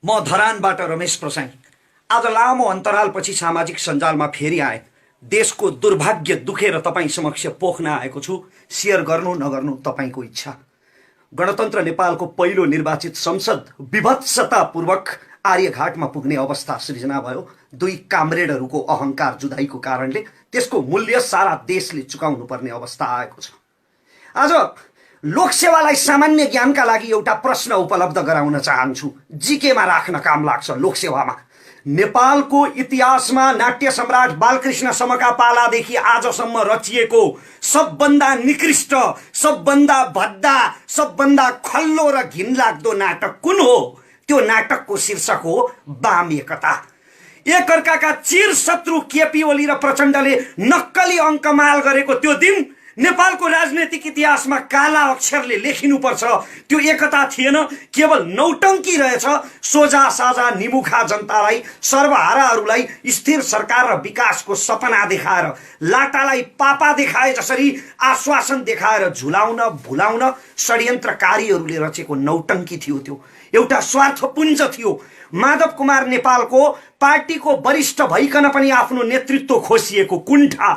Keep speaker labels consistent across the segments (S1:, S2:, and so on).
S1: म धरानबाट रमेश प्रसाई आज लामो अन्तरालपछि सामाजिक सञ्जालमा फेरि आए। देशको दुर्भाग्य दुखेर तपाईँ समक्ष पोख्न आएको छु। शेयर गर्नु नगर्नु तपाईँको इच्छा। गणतन्त्र नेपालको पहिलो निर्वाचित संसद विभत्सतापूर्वक आर्यघाटमा पुग्ने अवस्था सृजना भयो। दुई कामरेडहरूको अहंकार जुदाईको कारणले त्यसको मूल्य सारा देशले चुकाउनु पर्ने अवस्था आएको छ। आज लोकसेवालाई सामान्य ज्ञानका लागि एउटा प्रश्न उपलब्ध गराउन चाहन्छु। जीकेमा राख्न काम लाग्छ। लोकसेवामा नेपालको इतिहासमा नाट्य सम्राट बालकृष्णसम्मका पालादेखि आजसम्म रचिएको सबभन्दा निकृष्ट, सबभन्दा भद्दा, सबभन्दा खल्लो र घिनलाग्दो नाटक कुन हो? त्यो नाटकको शीर्षक हो वाम एकता। एकअर्काका चिर शत्रु केपी ओली र प्रचण्डले नक्कली अङ्कमाल गरेको त्यो दिन नेपालको राजनैतिक इतिहासमा काला अक्षरले लेखिनुपर्छ। त्यो एकता थिएन, केवल नौटङ्की रहेछ। सोझा साझा निमुखा जनतालाई, सर्वहाराहरूलाई स्थिर सरकार र विकासको सपना देखाएर, लाटालाई पापा देखाए जसरी आश्वासन देखाएर झुलाउन भुलाउन षड्यन्त्रकारीहरूले रचेको नौटङ्की थियो। त्यो एउटा स्वार्थपुञ्ज थियो। माधव कुमार नेपालको पार्टीको वरिष्ठ भइकन पनि आफ्नो नेतृत्व खोसिएको कुण्ठा,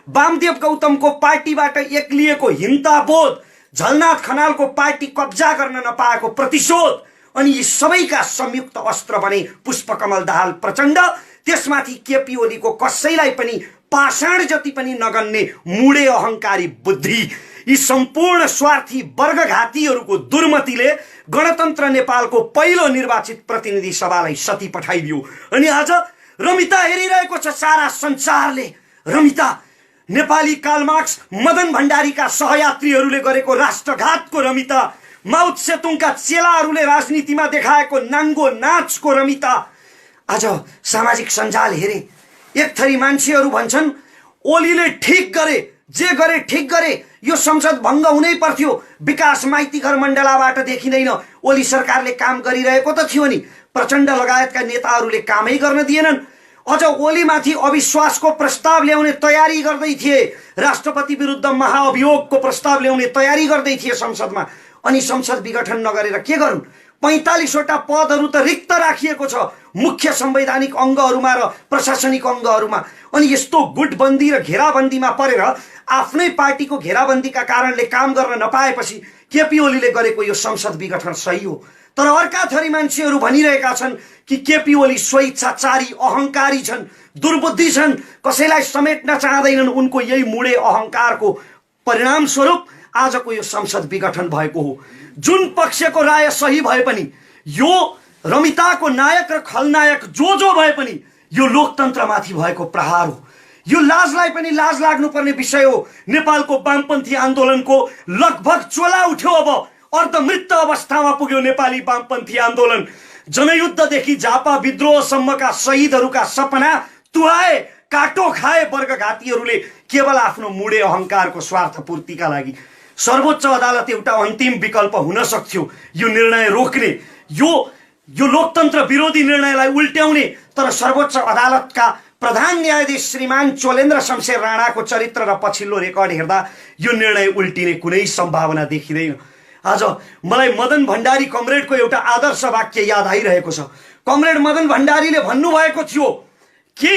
S1: वामदेव गौतमको पार्टीबाट एक्लिएको हिंताबोध, झलनाथ खनालको पार्टी कब्जा गर्न नपाएको प्रतिशोध, अनि यी सबैका संयुक्त अस्त्र बने पुष्पकमल दाहाल प्रचण्ड। त्यसमाथि केपी ओलीको कसैलाई पनि पाषाण जति पनि नगन्ने मुडे अहंकारी बुद्धि। यी सम्पूर्ण स्वार्थी वर्गघातीहरूको दुर्मतिले गणतन्त्र नेपालको पहिलो निर्वाचित प्रतिनिधि सभालाई सती पठाइदियो। अनि आज रमिता हेरिरहेको छ सारा संसारले। रमिता नेपाली कार्लमार्क्स मदन भण्डारीका सहयात्रीहरूले गरेको राष्ट्रघातको रमिता, माओ सेतुङका चेलाहरूले राजनीतिमा देखाएको नाङ्गो नाचको रमिता। आज सामाजिक सञ्जाल हेरे, एक थरी मान्छेहरू भन्छन् ओलीले ठिक गरे, जे गरे ठिक गरे, यो संसद भङ्ग हुनै पर्थ्यो। विकास माइतीघर मण्डलाबाट देखिँदैन। ओली सरकारले काम गरिरहेको त थियो नि, प्रचण्ड लगायतका नेताहरूले कामै गर्न दिएनन्। अझ ओलीमाथि अविश्वासको प्रस्ताव ल्याउने तयारी गर्दै थिए, राष्ट्रपति विरुद्ध महाअभियोगको प्रस्ताव ल्याउने तयारी गर्दै थिए संसदमा। अनि संसद विघटन नगरेर के गरून्? 45 वटा पदहरू त रिक्त राखिएको छ मुख्य संवैधानिक अङ्गहरूमा र प्रशासनिक अङ्गहरूमा। अनि यस्तो गुटबन्दी र घेराबन्दीमा परेर आफ्नै पार्टीको घेराबन्दीका कारणले काम गर्न नपाएपछि केपी ओलीले गरेको यो संसद विघटन सही हो। तर अर्का थरी मान्छेहरू भनिरहेका छन् कि केपी ओली स्वेच्छाचारी, अहंकारी छन्, दुर्बुद्धि छन्, कसैलाई समेट्न चाहँदैनन्। उनको यही मुडे अहंकारको परिणाम स्वरूप आजको यो संसद विघटन भएको हो। जुन पक्षको राय सही भए पनि, यो रमिताको नायक र खलनायक जो भए पनि यो लोकतन्त्रमाथि भएको प्रहार हो। यो लाजलाई पनि लाज लाग्नुपर्ने विषय हो। नेपालको वामपन्थी आन्दोलनको लगभग चोला उठ्यो। अब अर्धमृत अवस्थामा पुग्यो नेपाली वामपन्थी आन्दोलन। जनयुद्धदेखि झापा विद्रोहसम्मका शहीदहरूका सपना तुहाए, काटो खाए वर्गघातीहरूले केवल आफ्नो मुडे अहंकारको स्वार्थपूर्तिका लागि। सर्वोच्च अदालत एउटा अन्तिम विकल्प हुन सक्थ्यो यो निर्णय रोक्ने, यो लोकतन्त्र विरोधी निर्णयलाई उल्ट्याउने। तर सर्वोच्च अदालतका प्रधान न्यायाधीश श्रीमान चोलेन्द्र शमशेर राणाको चरित्र र पछिल्लो रेकर्ड हेर्दा यो निर्णय उल्टिने कुनै सम्भावना देखिँदैन। आज मलाई मदन भण्डारी कमरेडको एउटा आदर्श वाक्य याद आइरहेको छ। कमरेड मदन भण्डारीले भन्नुभएको थियो कि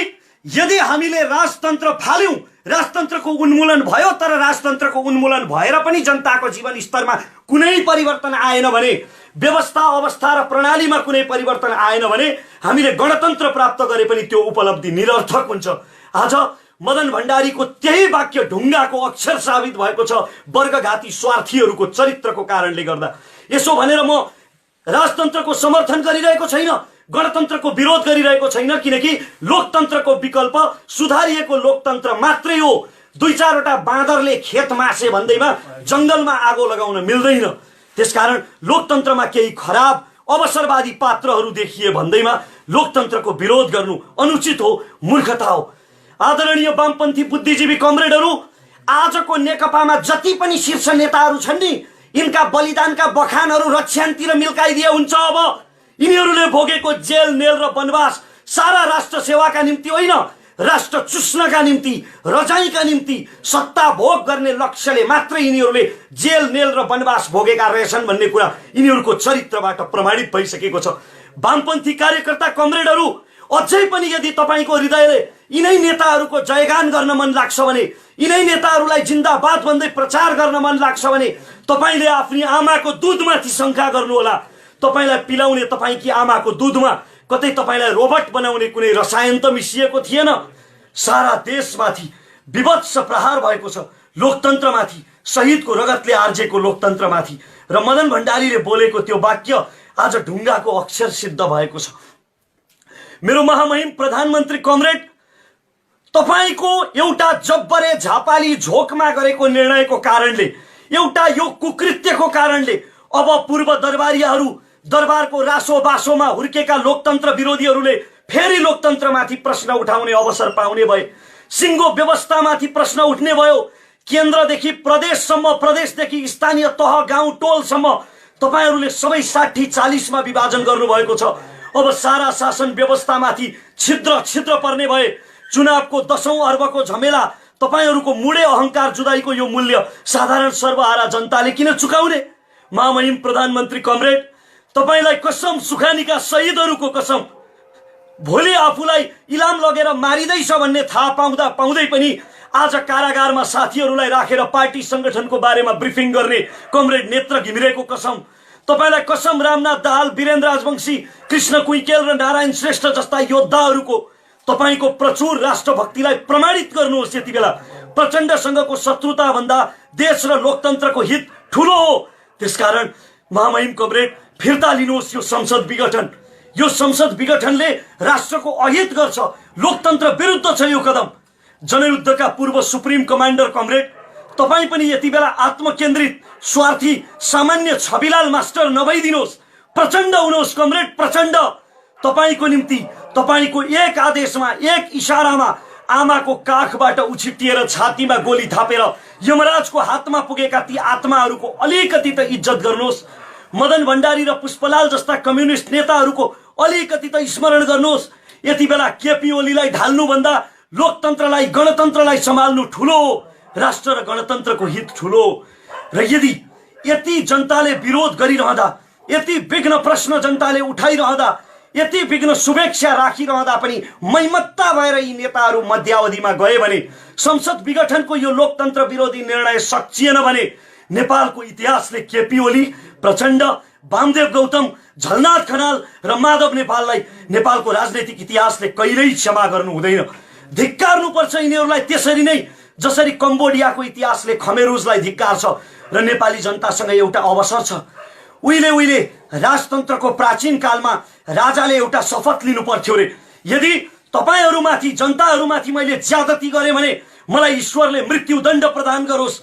S1: यदि हामीले राजतन्त्र फाल्यौं, राजतन्त्रको उन्मूलन भयो, तर राजतन्त्रको उन्मूलन भएर पनि जनताको जीवन स्तरमा कुनै परिवर्तन आएन भने, व्यवस्था अवस्था र प्रणालीमा कुनै परिवर्तन आएन भने हामीले गणतन्त्र प्राप्त गरे पनि त्यो उपलब्धि निरर्थक हुन्छ। आज मदन भण्डारीको त्यही वाक्य ढुङ्गाको अक्षर साबित भएको छ वर्गघाती स्वार्थीहरूको चरित्रको कारणले गर्दा। यसो भनेर म राजतन्त्रको समर्थन गरिरहेको छैन, गणतन्त्रको विरोध गरिरहेको छैन, किनकि लोकतन्त्रको विकल्प सुधारिएको लोकतन्त्र मात्रै हो। 2-4 वटा बाँदरले खेत मासे भन्दैमा जंगलमा आगो लगाउन मिल्दैन। त्यसकारण लोकतन्त्रमा केही खराब अवसरवादी पात्रहरू देखिए भन्दैमा लोकतन्त्रको विरोध गर्नु अनुचित हो, मूर्खता हो। आदरणीय वामपन्थी बुद्धिजीवी कमरेडहरू, आजको नेकपामा जति पनि शीर्ष नेताहरू छन् नि, यिनका बलिदानका बखानहरू रक्षान्तिर मिल्काइदिए हुन्छ। अब यिनीहरूले भोगेको जेल, नेल र वनवास सारा राष्ट्र सेवाका निम्ति होइन, राष्ट्र चुस्नका निम्ति, रजाइका निम्ति, सत्ता भोग गर्ने लक्ष्यले मात्रै यिनीहरूले जेल, नेल र वनवास भोगेका रहेछन् भन्ने कुरा यिनीहरूको चरित्रबाट प्रमाणित भइसकेको छ। वामपन्थी कार्यकर्ता कमरेडहरू, अझै पनि यदि तपाईको हृदयले यिनै नेताहरूको जयगान गर्न मन लाग्छ भने, यिनै नेताहरूलाई जिन्दाबाद भन्दै प्रचार गर्न मन लाग्छ भने तपाईले आफ्नी आमाको दूधमाथि शंका गर्नुहोला। तपाईलाई पिलाउने तपाईकी आमाको दूधमा कतै तपाईलाई रोबोट बनाउने कुनै रसायन त मिसिएको थिएन। सारा देशमाथि विभत्स प्रहार भएको छ, लोकतन्त्रमाथि, शहीदको रगतले आर्जेको लोकतन्त्रमाथि। र मदन भण्डारीले बोलेको त्यो वाक्य आज ढुङ्गाको अक्षर सिद्ध भएको छ। मेरो महामहिम प्रधानमन्त्री कमरेड, तपाईको एउटा जब्बरे झापाली झोकमा गरेको निर्णयको कारणले, एउटा यो कुकृत्यको कारणले अब पूर्व दरबारीहरू, दरबारको रासो बासोमा हुर्केका लोकतन्त्र विरोधीहरूले फेरि लोकतन्त्रमाथि प्रश्न उठाउने अवसर पाउने भए। सिङ्गो व्यवस्थामाथि प्रश्न उठ्ने भयो। केन्द्रदेखि प्रदेशसम्म, प्रदेशदेखि स्थानीय तह, गाउँ, टोलसम्म तपाईहरूले सबै 60-40 मा विभाजन गर्नुभएको छ। अब सारा शासन व्यवस्थामाथि छिद्र छिद्र पर्ने भए। चुनावको 10औं अर्बको झमेला, तपाईहरूको मुडे अहंकार जुदाईको यो मूल्य साधारण सर्वहारा जनताले किन चुकाउने? महामहिम प्रधानमन्त्री कमरेड, तपाईलाई कसम, सुखानीका शहीदहरूको कसम, भोलि आफूलाई इलाम लगेर मारिँदैछ भन्ने थाहा पाउँदै पनि आज कारागारमा साथीहरूलाई राखेर पार्टी संगठनको बारेमा ब्रिफिङ गर्ने कमरेड नेत्र घिमिरेको कसम, तपाईलाई कसम, रामनाथ दाहाल, वीरेन्द्र राजवंशी, कृष्ण कुइकेल र नारायण श्रेष्ठ जस्ता योद्धाहरूको तपाईको प्रचुर राष्ट्रभक्तिलाई प्रमाणित गर्नुहोस्। यति बेला प्रचण्डसँगको शत्रुता भन्दा देश र लोकतन्त्रको हित ठूलो हो। त्यसकारण महामहिम कमरेड, फिर्ता लिनुहोस् यो संसद विघटन। यो संसद विघटनले राष्ट्रको अहित गर्छ, लोकतन्त्र विरुद्ध छ यो कदम। जनयुद्धका पूर्व सुप्रिम कमान्डर कमरेड, तपाई पनि यति बेला आत्मकेन्द्रित, स्वार्थी, सामान्य छविलाल मास्टर नभइदिनुहोस्। प्रचण्ड हुनुहोस् कमरेड, प्रचण्ड। तपाईको निम्ति, तपाईको एक आदेशमा, एक इशारामा आमाको काखबाट उछिटिएर छातीमा गोली थापेर यमराजको हातमा पुगेका ती आत्माहरूको अलिकति त इज्जत गर्नुहोस्। मदन भण्डारी र पुष्पलाल जस्ता कम्युनिस्ट नेताहरूको अलिकति त स्मरण गर्नुहोस्। यति बेला केपी ओलीलाई ढाल्नुभन्दा लोकतन्त्रलाई, गणतन्त्रलाई सम्हाल्नु ठूलो हो। राष्ट्र र गणतन्त्रको हित ठूलो हो। र यति जनताले विरोध गरिरहँदा, यति विघ्न प्रश्न जनताले उठाइरहँदा, यति विघ्न शुभेच्छा राखिरहँदा पनि मैमत्ता भएर यी नेताहरू मध्यावधिमा गए भने, संसद विघटनको यो लोकतन्त्र विरोधी निर्णय सकिएन भने नेपालको इतिहासले केपी ओली, प्रचण्ड, वामदेव गौतम, झलनाथ खनाल र माधव नेपाललाई नेपालको राजनैतिक इतिहासले कहिल्यै क्षमा गर्नु हुँदैन। धिक्कार्नुपर्छ यिनीहरूलाई त्यसरी नै जसरी कम्बोडियाको इतिहासले खमेरुजलाई धिक्कारछ। र नेपाली जनतासँग एउटा अवसर छ। उहिले राजतन्त्रको प्राचीन कालमा राजाले एउटा शपथ लिनु पर्थ्यो रे, यदि तपाईहरूमाथि, जनताहरूमाथि मैले ज्यादती गरेँ भने मलाई ईश्वरले मृत्युदण्ड प्रदान गरोस्।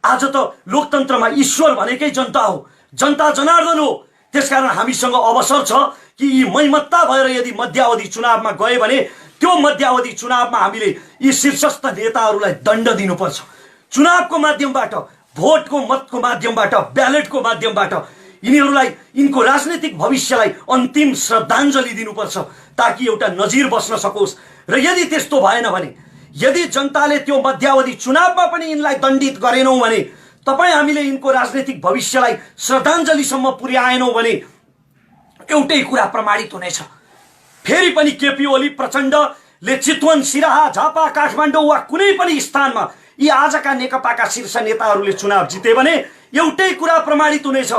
S1: आज त लोकतन्त्रमा ईश्वर भनेकै जनता हो, जनता जनार्दन हो। त्यसकारण हामीसँग अवसर छ कि यी मैमत्ता भएर यदि मध्यावधि चुनावमा गए भने त्यो मध्यावधि चुनावमा हामीले यी शीर्षस्थ नेताहरूलाई दण्ड दिनुपर्छ। चुनावको माध्यमबाट, भोटको मतको माध्यमबाट, ब्यालेटको माध्यमबाट यिनीहरूलाई, यिनको राजनीतिक भविष्यलाई अन्तिम श्रद्धाञ्जली दिनुपर्छ ताकि एउटा नजिर बस्न सकोस्। र यदि त्यस्तो भएन भने, यदि जनताले त्यो मध्यावधि चुनावमा पनि यिनलाई दण्डित गरेनौं भने, तपाई हामीले यिनको राजनीतिक भविष्यलाई श्रद्धाञ्जलीसम्म पुर्याएनौं भने एउटै कुरा प्रमाणित हुनेछ। फेरि पनि केपी ओली, प्रचण्डले चितवन, सिराहा, झापा, काठमाडौँ वा कुनै पनि स्थानमा यी आजका नेकपाका शीर्ष नेताहरूले चुनाव जिते भने एउटै कुरा प्रमाणित हुनेछ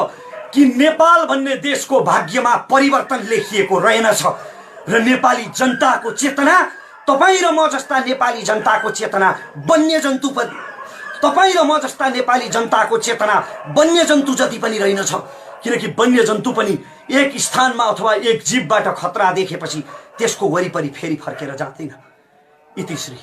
S1: कि नेपाल भन्ने देशको भाग्यमा परिवर्तन लेखिएको रहेनछ। र नेपाली जनताको चेतना, तपाई र म जस्ता नेपाली जनताको चेतना वन्यजन्तु पनि, तपाई र म जस्ता नेपाली जनताको चेतना वन्यजन्तु जति पनि रहेनछ। किनकि वन्यजन्तु पनि एक स्थानमा अथवा एक जीवबाट खतरा देखेपछि त्यसको वरिपरि फेरि फर्केर जाँदैन। इति श्री।